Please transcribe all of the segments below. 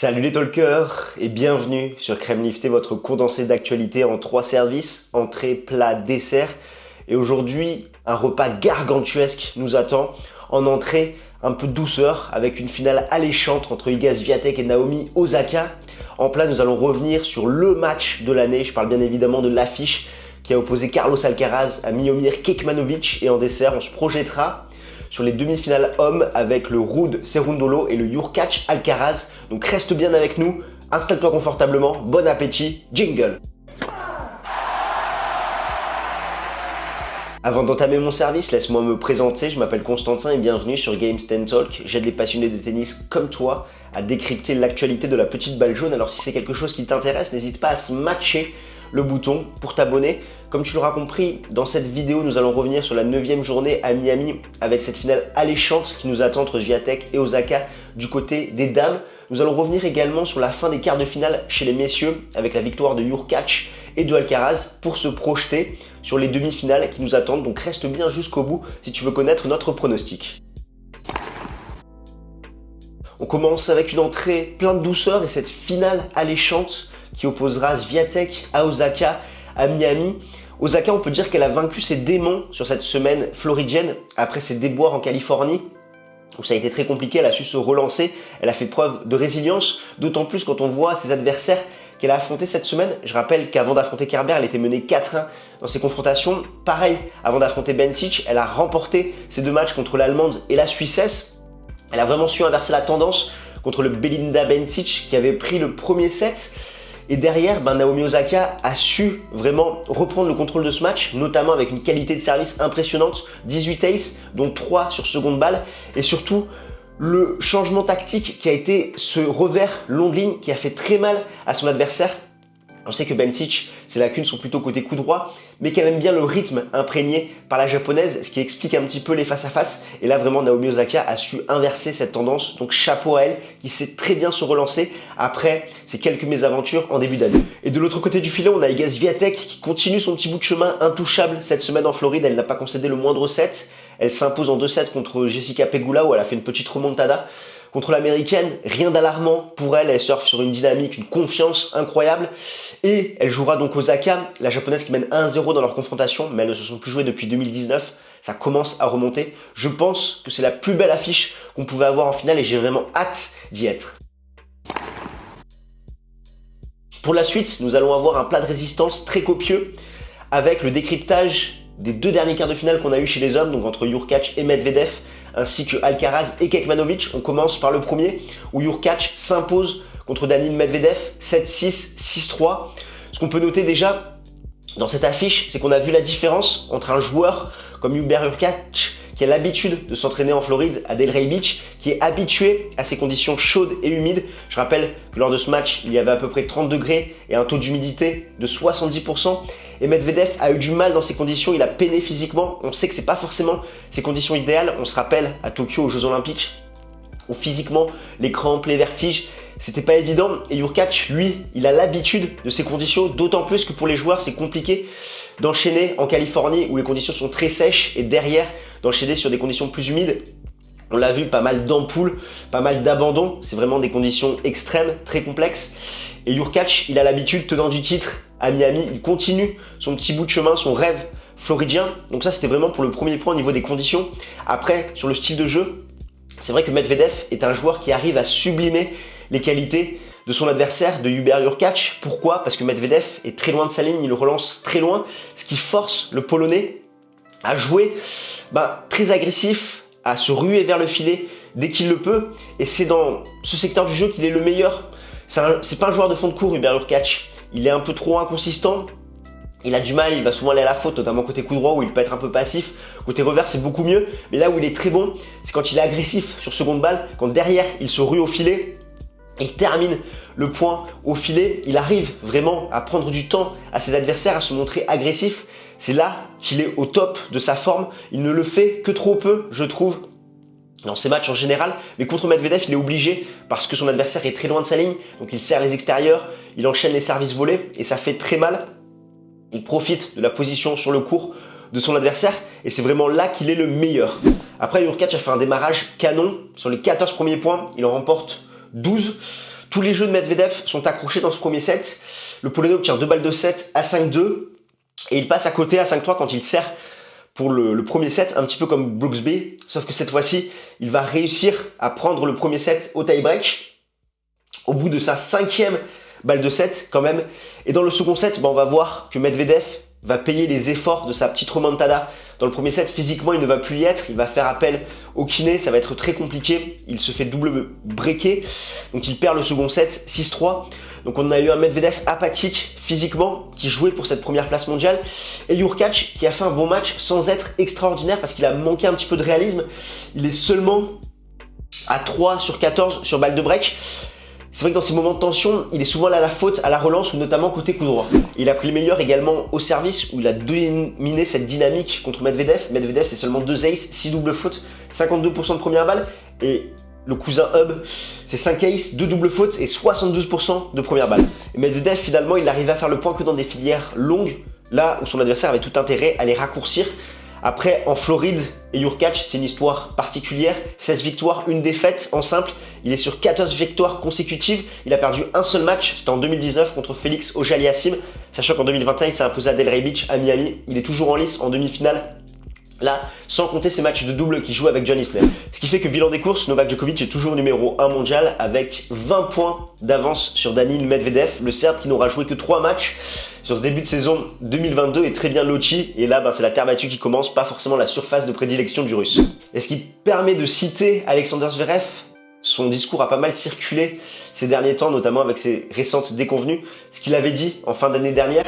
Salut les talkers et bienvenue sur Crème Liftée, votre condensé d'actualité en 3 services, entrée, plat, dessert. Et aujourd'hui, un repas gargantuesque nous attend. En entrée, un peu de douceur avec une finale alléchante entre Iga Swiatek et Naomi Osaka. En plat, nous allons revenir sur le match de l'année. Je parle bien évidemment de l'affiche qui a opposé Carlos Alcaraz à Miomir Kekmanovic. Et en dessert, on se projettera sur les demi-finales hommes avec le Ruud Cerundolo et le Hurkacz Alcaraz. Donc reste bien avec nous, installe-toi confortablement, bon appétit, jingle. Avant d'entamer mon service, laisse-moi me présenter, je m'appelle Constantin et bienvenue sur Games 10 Talk. J'aide les passionnés de tennis comme toi à décrypter l'actualité de la petite balle jaune. Alors si c'est quelque chose qui t'intéresse, n'hésite pas à smatcher le bouton pour t'abonner. Comme tu l'auras compris, dans cette vidéo, nous allons revenir sur la 9e journée à Miami avec cette finale alléchante qui nous attend entre Swiatek et Osaka du côté des dames. Nous allons revenir également sur la fin des quarts de finale chez les messieurs avec la victoire de Hurkacz et de Alcaraz pour se projeter sur les demi-finales qui nous attendent. Donc reste bien jusqu'au bout si tu veux connaître notre pronostic. On commence avec une entrée plein de douceur et cette finale alléchante qui opposera Swiatek à Osaka à Miami. Osaka, on peut dire qu'elle a vaincu ses démons sur cette semaine floridienne après ses déboires en Californie, où ça a été très compliqué, elle a su se relancer, elle a fait preuve de résilience, d'autant plus quand on voit ses adversaires qu'elle a affrontés cette semaine. Je rappelle qu'avant d'affronter Kerber, elle était menée 4-1 dans ses confrontations. Pareil, avant d'affronter Bencic, elle a remporté ses 2 matchs contre l'Allemande et la Suissesse. Elle a vraiment su inverser la tendance contre le Belinda Bencic qui avait pris le premier set. Et derrière, Naomi Osaka a su vraiment reprendre le contrôle de ce match, notamment avec une qualité de service impressionnante, 18 aces, dont 3 sur seconde balle, et surtout le changement tactique qui a été ce revers longue ligne qui a fait très mal à son adversaire. On sait que Bencic, ses lacunes sont plutôt côté coup droit, mais qu'elle aime bien le rythme imprégné par la japonaise, ce qui explique un petit peu les face-à-face. Et là, vraiment, Naomi Osaka a su inverser cette tendance. Donc, chapeau à elle, qui sait très bien se relancer après ces quelques mésaventures en début d'année. Et de l'autre côté du filet, on a Iga Swiatek qui continue son petit bout de chemin intouchable cette semaine en Floride. Elle n'a pas concédé le moindre set. Elle s'impose en 2 sets contre Jessica Pegula, où elle a fait une petite remontada. Contre l'américaine, rien d'alarmant pour elle, elle surfe sur une dynamique, une confiance incroyable. Et elle jouera donc Osaka, la japonaise qui mène 1-0 dans leur confrontation, mais elles ne se sont plus jouées depuis 2019. Ça commence à remonter. Je pense que c'est la plus belle affiche qu'on pouvait avoir en finale et j'ai vraiment hâte d'y être. Pour la suite, nous allons avoir un plat de résistance très copieux avec le décryptage des 2 derniers quarts de finale qu'on a eu chez les hommes, donc entre Hurkacz et Medvedev, ainsi que Alcaraz et Kekmanovic. On commence par le premier, où Hurkacz s'impose contre Daniil Medvedev, 7-6, 6-3. Ce qu'on peut noter déjà dans cette affiche, c'est qu'on a vu la différence entre un joueur comme Hubert Hurkacz, qui a l'habitude de s'entraîner en Floride à Delray Beach, qui est habitué à ces conditions chaudes et humides. Je rappelle que lors de ce match, il y avait à peu près 30 degrés et un taux d'humidité de 70%. Et Medvedev a eu du mal dans ces conditions, il a peiné physiquement. On sait que c'est pas forcément ces conditions idéales. On se rappelle à Tokyo aux Jeux Olympiques, où physiquement, les crampes, les vertiges, c'était pas évident. Et Hurkacz, lui, il a l'habitude de ces conditions, d'autant plus que pour les joueurs, c'est compliqué d'enchaîner en Californie où les conditions sont très sèches et derrière d'enchaîner sur des conditions plus humides. On l'a vu, pas mal d'ampoules, pas mal d'abandons. C'est vraiment des conditions extrêmes, très complexes. Et Hurkacz, il a l'habitude, tenant du titre à Miami, il continue son petit bout de chemin, son rêve floridien. Donc ça, c'était vraiment pour le premier point au niveau des conditions. Après, sur le style de jeu, c'est vrai que Medvedev est un joueur qui arrive à sublimer les qualités de son adversaire, de Hubert Hurkacz. Pourquoi ? Parce que Medvedev est très loin de sa ligne, il le relance très loin, ce qui force le Polonais à jouer très agressif, à se ruer vers le filet dès qu'il le peut. Et c'est dans ce secteur du jeu qu'il est le meilleur. C'est pas un joueur de fond de cours, Hubert Hurkacz. Il est un peu trop inconsistant. Il a du mal, il va souvent aller à la faute, notamment côté coup droit où il peut être un peu passif. Côté revers, c'est beaucoup mieux. Mais là où il est très bon, c'est quand il est agressif sur seconde balle, quand derrière, il se rue au filet. Il termine le point au filet. Il arrive vraiment à prendre du temps à ses adversaires, à se montrer agressif. C'est là qu'il est au top de sa forme. Il ne le fait que trop peu, je trouve, dans ses matchs en général. Mais contre Medvedev, il est obligé parce que son adversaire est très loin de sa ligne. Donc il serre les extérieurs, il enchaîne les services volés et ça fait très mal. Il profite de la position sur le court de son adversaire et c'est vraiment là qu'il est le meilleur. Après, Hurkacz a fait un démarrage canon. Sur les 14 premiers points, il en remporte 12. Tous les jeux de Medvedev sont accrochés dans ce premier set. Le Polonais obtient 2 balles de 7 à 5-2 et il passe à côté à 5-3 quand il sert pour le premier set, un petit peu comme Brooksby, sauf que cette fois-ci, il va réussir à prendre le premier set au tie-break au bout de sa 5e balle de 7 quand même. Et dans le second set, on va voir que Medvedev va payer les efforts de sa petite remontada. Dans le premier set, physiquement, il ne va plus y être. Il va faire appel au kiné. Ça va être très compliqué. Il se fait double breaker. Donc, il perd le second set 6-3. Donc, on a eu un Medvedev apathique physiquement qui jouait pour cette première place mondiale. Et Hurkacz qui a fait un bon match sans être extraordinaire parce qu'il a manqué un petit peu de réalisme. Il est seulement à 3 sur 14 sur balle de break. C'est vrai que dans ces moments de tension, il est souvent là à la faute, à la relance ou notamment côté coup droit. Il a pris le meilleur également au service où il a dominé cette dynamique contre Medvedev. Medvedev, c'est seulement 2 aces, 6 doubles fautes, 52% de première balle. Et le cousin Hub, c'est 5 aces, 2 doubles fautes et 72% de première balle. Et Medvedev, finalement, il arrivait à faire le point que dans des filières longues, là où son adversaire avait tout intérêt à les raccourcir. Après, en Floride et Hurkacz, c'est une histoire particulière. 16 victoires, 1 défaite en simple. Il est sur 14 victoires consécutives. Il a perdu un seul match, c'était en 2019 contre Félix Auger-Aliassime. Sachant qu'en 2021, il s'est imposé à Delray Beach à Miami. Il est toujours en lice en demi-finale. Là, sans compter ses matchs de double qu'il joue avec John Isner. Ce qui fait que bilan des courses, Novak Djokovic est toujours numéro 1 mondial avec 20 points d'avance sur Daniil Medvedev, le Serbe qui n'aura joué que 3 matchs sur ce début de saison 2022 est très bien loti. Et là, c'est la terre battue qui commence, pas forcément la surface de prédilection du Russe. Et ce qui permet de citer Alexander Zverev, son discours a pas mal circulé ces derniers temps, notamment avec ses récentes déconvenues. Ce qu'il avait dit en fin d'année dernière,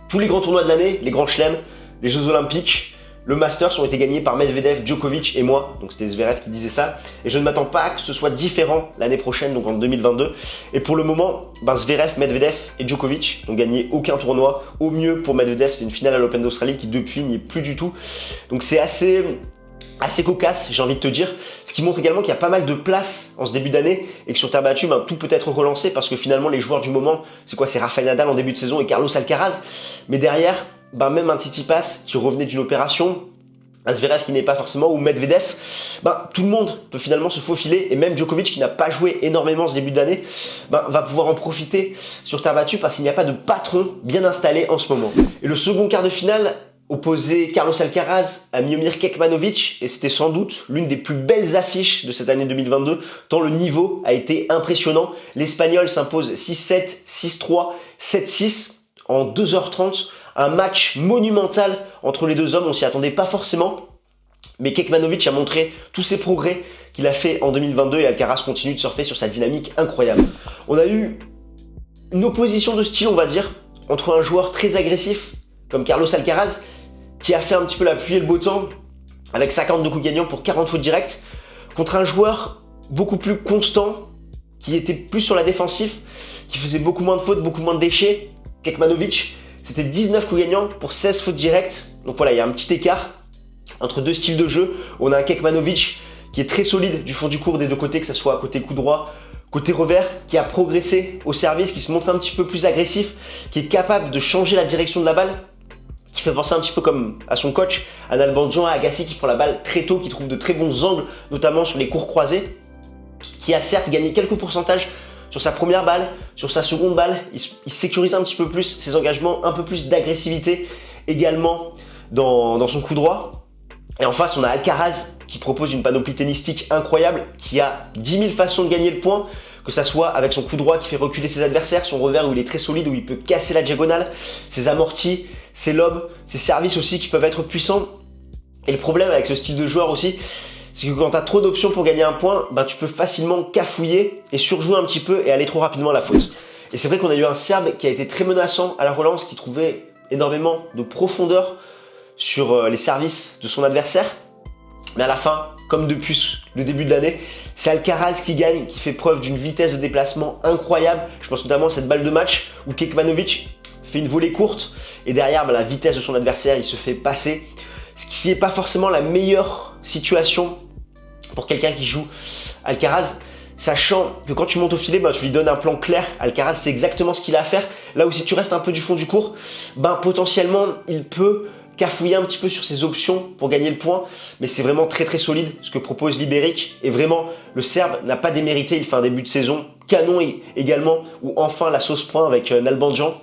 tous les grands tournois de l'année, les grands chelems, les Jeux Olympiques, le Masters ont été gagnés par Medvedev, Djokovic et moi. Donc c'était Zverev qui disait ça. Et je ne m'attends pas à que ce soit différent l'année prochaine, donc en 2022. Et pour le moment, Zverev, Medvedev et Djokovic n'ont gagné aucun tournoi. Au mieux pour Medvedev, c'est une finale à l'Open d'Australie qui depuis n'y est plus du tout. Donc c'est assez cocasse, j'ai envie de te dire. Ce qui montre également qu'il y a pas mal de place en ce début d'année et que sur terre battue, tout peut être relancé parce que finalement les joueurs du moment, c'est quoi? C'est Rafael Nadal en début de saison et Carlos Alcaraz. Mais derrière, même un Tsitsipas qui revenait d'une opération, un Zverev qui n'est pas forcément, ou Medvedev, tout le monde peut finalement se faufiler, et même Djokovic qui n'a pas joué énormément ce début d'année, va pouvoir en profiter sur terre battue parce qu'il n'y a pas de patron bien installé en ce moment. Et le second quart de finale opposait Carlos Alcaraz à Miomir Kekmanovic, et c'était sans doute l'une des plus belles affiches de cette année 2022, tant le niveau a été impressionnant. L'Espagnol s'impose 6-7, 6-3, 7-6 en 2h30, un match monumental entre les deux hommes, on s'y attendait pas forcément, mais Kekmanovic a montré tous ses progrès qu'il a fait en 2022 et Alcaraz continue de surfer sur sa dynamique incroyable. On a eu une opposition de style, on va dire, entre un joueur très agressif comme Carlos Alcaraz, qui a fait un petit peu la pluie et le beau temps avec 52 coups gagnants pour 40 fautes directes, contre un joueur beaucoup plus constant, qui était plus sur la défensive, qui faisait beaucoup moins de fautes, beaucoup moins de déchets. Kekmanovic, c'était 19 coups gagnants pour 16 fautes directes. Donc voilà, il y a un petit écart entre deux styles de jeu. On a un Kekmanovic qui est très solide du fond du court des deux côtés, que ce soit côté coup droit, côté revers, qui a progressé au service, qui se montre un petit peu plus agressif, qui est capable de changer la direction de la balle, qui fait penser un petit peu comme à son coach, à Nalbandian, à Agassi, qui prend la balle très tôt, qui trouve de très bons angles, notamment sur les cours croisés, qui a certes gagné quelques pourcentages sur sa première balle, sur sa seconde balle, il sécurise un petit peu plus ses engagements, un peu plus d'agressivité également dans son coup droit. Et en face, on a Alcaraz qui propose une panoplie tennistique incroyable, qui a 10 000 façons de gagner le point, que ça soit avec son coup droit qui fait reculer ses adversaires, son revers où il est très solide, où il peut casser la diagonale, ses amortis, ses lobes, ses services aussi qui peuvent être puissants. Et le problème avec ce style de joueur aussi, c'est que quand tu as trop d'options pour gagner un point, tu peux facilement cafouiller et surjouer un petit peu et aller trop rapidement à la faute. Et c'est vrai qu'on a eu un Serbe qui a été très menaçant à la relance, qui trouvait énormément de profondeur sur les services de son adversaire. Mais à la fin, comme depuis le début de l'année, c'est Alcaraz qui gagne, qui fait preuve d'une vitesse de déplacement incroyable. Je pense notamment à cette balle de match où Kekmanovic fait une volée courte et derrière, la vitesse de son adversaire, il se fait passer. Ce qui n'est pas forcément la meilleure situation pour quelqu'un qui joue Alcaraz, sachant que quand tu montes au filet, tu lui donnes un plan clair. Alcaraz, c'est exactement ce qu'il a à faire. Là où si tu restes un peu du fond du court, potentiellement, il peut cafouiller un petit peu sur ses options pour gagner le point, mais c'est vraiment très très solide ce que propose Liberec. Et vraiment, le Serbe n'a pas démérité, il fait un début de saison canon également, ou enfin la sauce point avec Nalbandian.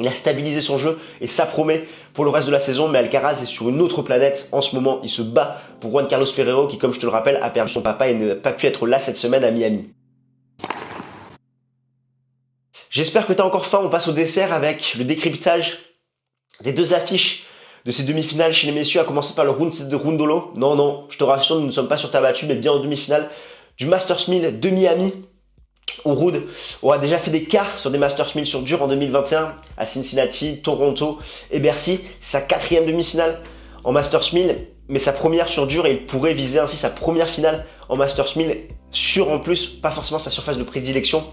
Il a stabilisé son jeu et ça promet pour le reste de la saison, mais Alcaraz est sur une autre planète en ce moment. Il se bat pour Juan Carlos Ferrero qui, comme je te le rappelle, a perdu son papa et n'a pas pu être là cette semaine à Miami. J'espère que tu as encore faim, on passe au dessert avec le décryptage des deux affiches de ces demi-finales chez les messieurs, à commencer par le round 7 de Rundolo. Non, je te rassure, nous ne sommes pas sur terre battue, mais bien en demi-finale du Masters 1000 de Miami, où Ruud aura déjà fait des quarts sur des Masters 1000 sur dur en 2021 à Cincinnati, Toronto et Bercy. C'est sa 4e demi-finale en Masters 1000, mais sa première sur dur, et il pourrait viser ainsi sa première finale en Masters 1000 sur, en plus, pas forcément sa surface de prédilection,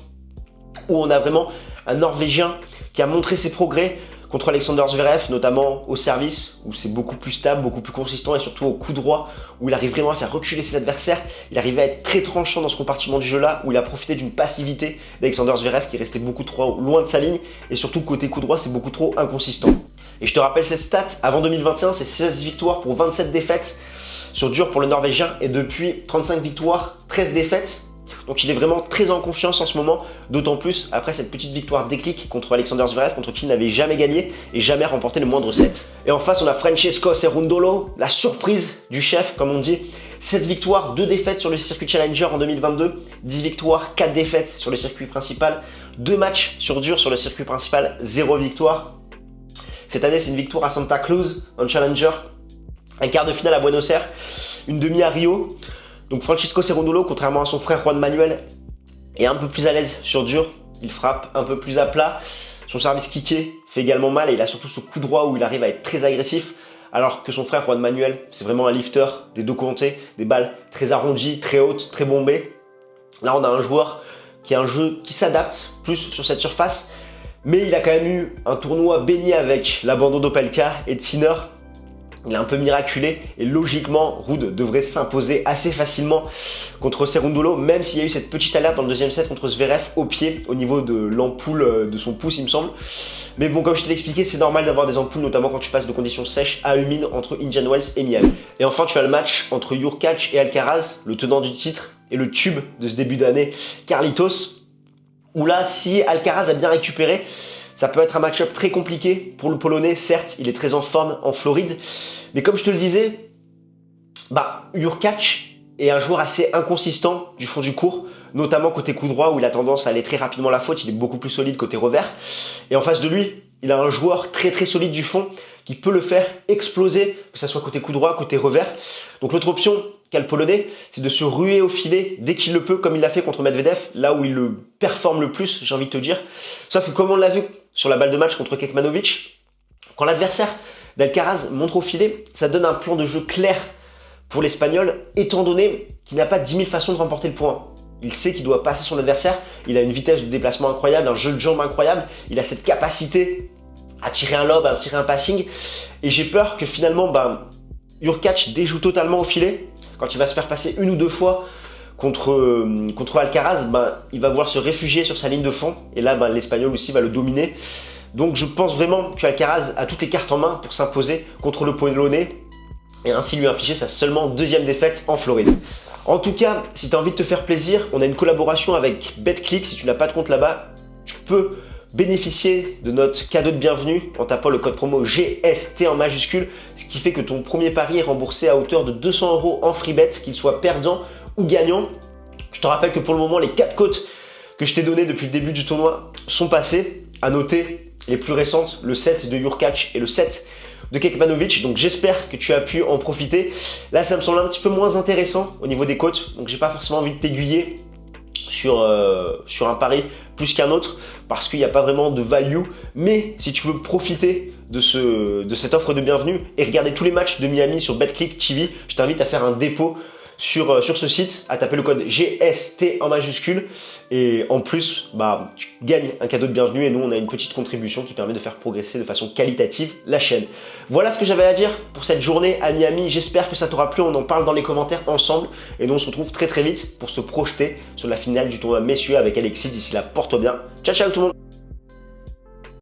où on a vraiment un Norvégien qui a montré ses progrès contre Alexander Zverev, notamment au service, où c'est beaucoup plus stable, beaucoup plus consistant, et surtout au coup droit, où il arrive vraiment à faire reculer ses adversaires. Il arrivait à être très tranchant dans ce compartiment du jeu-là, où il a profité d'une passivité d'Alexander Zverev qui restait beaucoup trop loin de sa ligne, et surtout côté coup droit, c'est beaucoup trop inconsistant. Et je te rappelle cette stat, avant 2021, c'est 16 victoires pour 27 défaites sur dur pour le Norvégien, et depuis 35 victoires, 13 défaites. Donc il est vraiment très en confiance en ce moment, d'autant plus après cette petite victoire déclic contre Alexander Zverev, contre qui il n'avait jamais gagné et jamais remporté le moindre set. Et en face, on a Francesco Cerundolo, la surprise du chef, comme on dit. 7 victoires, 2 défaites sur le circuit Challenger en 2022, 10 victoires, 4 défaites sur le circuit principal, 2 matchs sur dur sur le circuit principal, 0 victoire. Cette année, c'est une victoire à Santa Cruz en Challenger, un quart de finale à Buenos Aires, une demi à Rio. Donc Francesco Cerundolo, contrairement à son frère Juan Manuel, est un peu plus à l'aise sur dur. Il frappe un peu plus à plat. Son service kické fait également mal et il a surtout ce coup droit où il arrive à être très agressif. Alors que son frère Juan Manuel, c'est vraiment un lifter des deux côtés, des balles très arrondies, très hautes, très bombées. Là, on a un joueur qui a un jeu qui s'adapte plus sur cette surface. Mais il a quand même eu un tournoi béni avec l'abandon d'Opelka et de Sinner. Il a un peu miraculé et logiquement, Ruud devrait s'imposer assez facilement contre Cerundolo, même s'il y a eu cette petite alerte dans le deuxième set contre Zverev au pied, au niveau de l'ampoule de son pouce, il me semble. Mais bon, comme je te l'ai expliqué, c'est normal d'avoir des ampoules, notamment quand tu passes de conditions sèches à humides entre Indian Wells et Miami. Et enfin, tu as le match entre Hurkacz et Alcaraz, le tenant du titre et le tube de ce début d'année, Carlitos, où là, si Alcaraz a bien récupéré, ça peut être un match-up très compliqué pour le Polonais. Certes, il est très en forme en Floride, mais comme je te le disais, Hurkacz est un joueur assez inconsistant du fond du court, notamment côté coup droit où il a tendance à aller très rapidement à la faute. Il est beaucoup plus solide côté revers. Et en face de lui, il a un joueur très très solide du fond qui peut le faire exploser, que ce soit côté coup droit, côté revers. Donc l'autre option qu'a le Polonais, c'est de se ruer au filet dès qu'il le peut, comme il l'a fait contre Medvedev, là où il le performe le plus, j'ai envie de te dire. Sauf que comme on l'a vu sur la balle de match contre Kekmanovic, quand l'adversaire d'Alcaraz montre au filet, ça donne un plan de jeu clair pour l'Espagnol, étant donné qu'il n'a pas 10 000 façons de remporter le point. Il sait qu'il doit passer son adversaire, il a une vitesse de déplacement incroyable, un jeu de jambes incroyable, il a cette capacité à tirer un lob, à tirer un passing, et j'ai peur que finalement Hurkacz déjoue totalement au filet. Quand il va se faire passer une ou deux fois contre Alcaraz, il va vouloir se réfugier sur sa ligne de fond, et là l'Espagnol aussi va le dominer. Donc je pense vraiment qu'Alcaraz a toutes les cartes en main pour s'imposer contre le Polonais et ainsi lui infliger sa seulement deuxième défaite en Floride. En tout cas, si tu as envie de te faire plaisir, on a une collaboration avec BetClick. Si tu n'as pas de compte là-bas, tu peux bénéficier de notre cadeau de bienvenue en tapant le code promo GST en majuscule, ce qui fait que ton premier pari est remboursé à hauteur de 200 € en free bet, qu'il soit perdant ou gagnant. Je te rappelle que pour le moment, les 4 cotes que je t'ai données depuis le début du tournoi sont passées. À noter les plus récentes, le set de Hurkacz et le set de Kekmanovic. Donc j'espère que tu as pu en profiter. Là, ça me semble un petit peu moins intéressant au niveau des cotes, donc j'ai pas forcément envie de t'aiguiller sur un pari plus qu'un autre parce qu'il n'y a pas vraiment de value. Mais si tu veux profiter de cette offre de bienvenue et regarder tous les matchs de Miami sur BetClick TV, je t'invite à faire un dépôt sur ce site, à taper le code GST en majuscule, et en plus tu gagnes un cadeau de bienvenue et nous on a une petite contribution qui permet de faire progresser de façon qualitative la chaîne. Voilà ce que j'avais à dire pour cette journée à Miami. J'espère que ça t'aura plu, on en parle dans les commentaires ensemble et nous on se retrouve très très vite pour se projeter sur la finale du tournoi messieurs avec Alexis. D'ici là, porte bien, ciao ciao tout le monde.